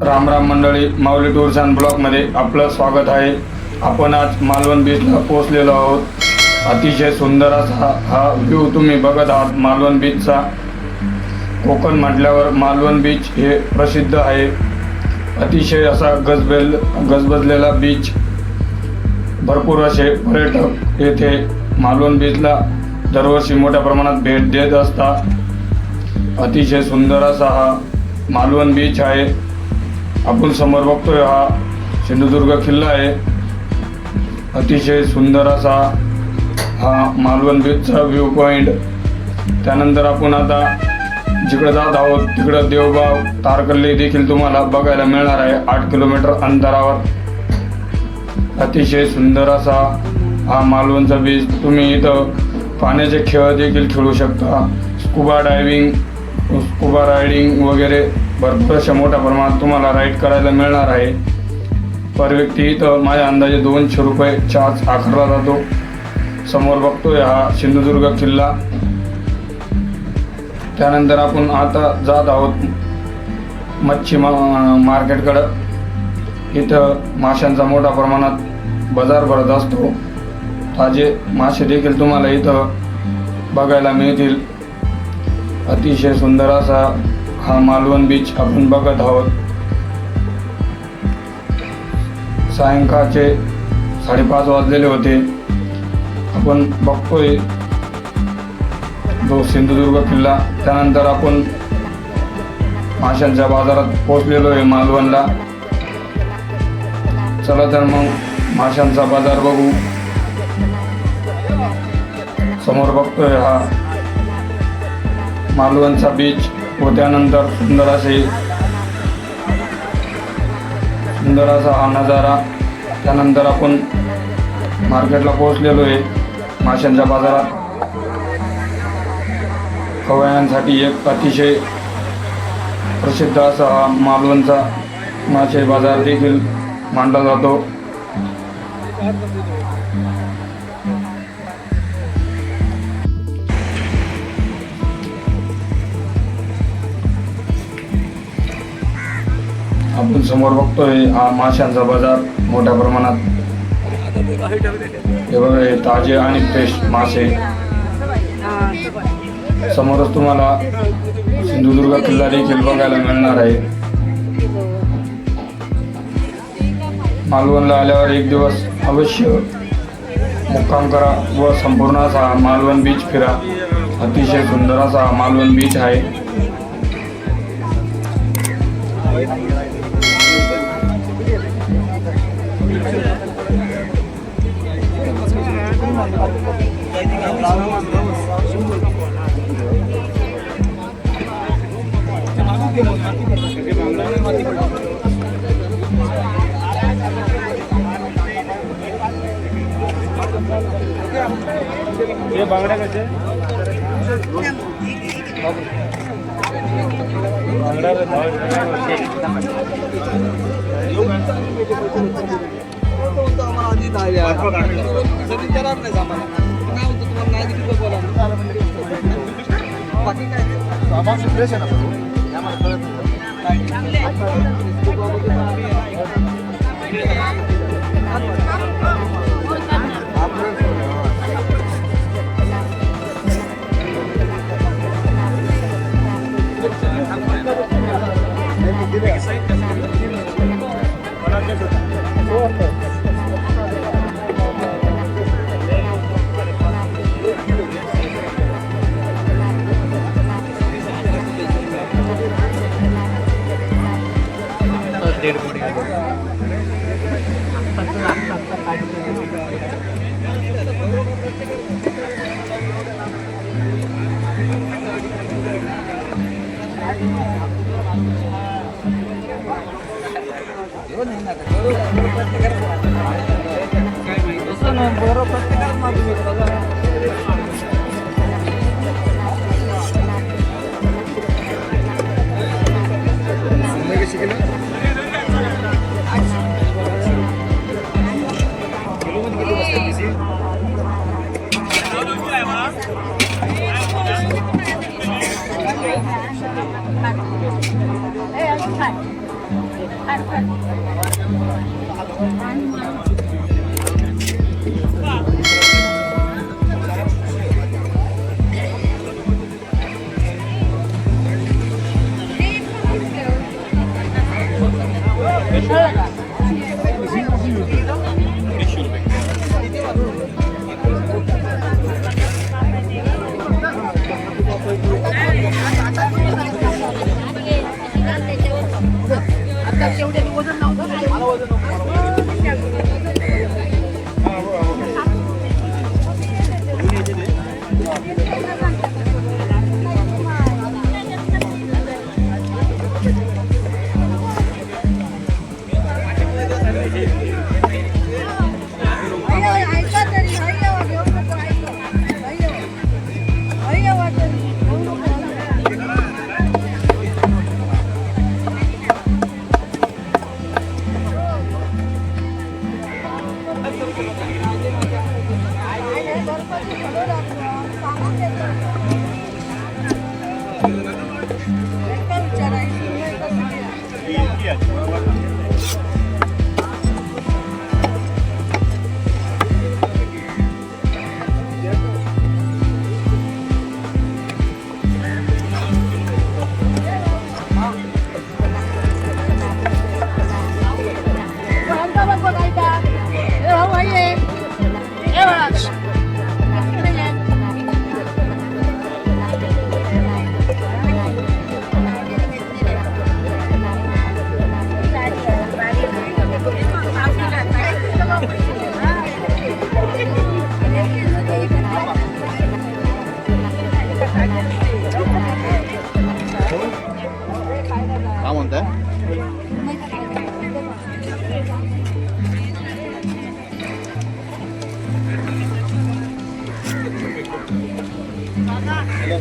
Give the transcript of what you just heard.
राम राम मंडळी, माऊली tours and ब्लॉगमध्ये आपलं स्वागत आहे. आपण आज मालवण बीचला पोहोचलेलो आहोत. अतिशय सुंदर असा हा व्ह्यू तुम्ही बघत आहात मालवण बीचचा. कोकण म्हटल्यावर मालवण बीच हे प्रसिद्ध आहे. अतिशय असा गजबजलेला बीच. भरपूर असे पर्यटक येथे मालवण बीचला दरवर्षी मोठ्या प्रमाणात भेट देत असतात. अतिशय सुंदर असा हा मालवण बीच आहे. आपण समोर बघतोय हा सिंधुदुर्ग किल्ला आहे. अतिशय सुंदर असा हा मालवण बीचचा व्ह्यू पॉइंट. त्यानंतर आपण आता जिकडे जात आहोत तिकडं देवबाव तारकर्ली देखील तुम्हाला बघायला मिळणार आहे 8 किलोमीटर अंतरावर. अतिशय सुंदर असा हा मालवणचा बीच. तुम्ही इथं पाण्याचे खेळ देखील खेळू शकता. स्कुबा रायडिंग वगैरे भरपूर अशा मोठ्या प्रमाणात तुम्हाला राईड करायला मिळणार आहे. पर व्यक्ती इथं माझ्या अंदाजे 200 रुपये चार्ज आकारला जातो. समोर बघतोय हा सिंधुदुर्ग किल्ला. त्यानंतर आपण आता जात आहोत मच्छी मार्केटकडं. इथं माशांचा मोठ्या प्रमाणात बाजार भरत असतो. ताजे मासे देखील तुम्हाला इथं बघायला मिळतील. अतिशय सुंदर असा हा मालवण बीच आपण बघत आहोत. सायंकाळचे 5:30 वाजलेले होते. आपण बघतोय जो सिंधुदुर्ग किल्ला. त्यानंतर आपण माशांच्या बाजारात पोहोचलेलो आहे मालवणला. चला तर मग माशांचा बाजार बघू. समोर बघतोय हा मालवणचा बीच व त्यानंतर सुंदर असा हा नजारा. त्यानंतर आपण मार्केटला पोहोचलेलो आहे माशांच्या बाजारात. खवय्यांसाठी एक अतिशय प्रसिद्ध असा हा मालवणचा मासे बाजार देखील मांडला जातो. आपण समोर बघतोय हा माशांचा बाजार मोठ्या प्रमाणात. हे बघा, हे ताजे आणि फ्रेश मासे. समोरच तुम्हाला सिंधुदुर्ग किल्ला देखील बघायला मिळणार आहे. मालवणला आल्यावर एक दिवस अवश्य मुक्काम करा व संपूर्ण असा मालवण बीच फिरा. अतिशय सुंदर असा मालवण बीच आहे. ये बांगड्या कसे काय म्हणताय? Halo.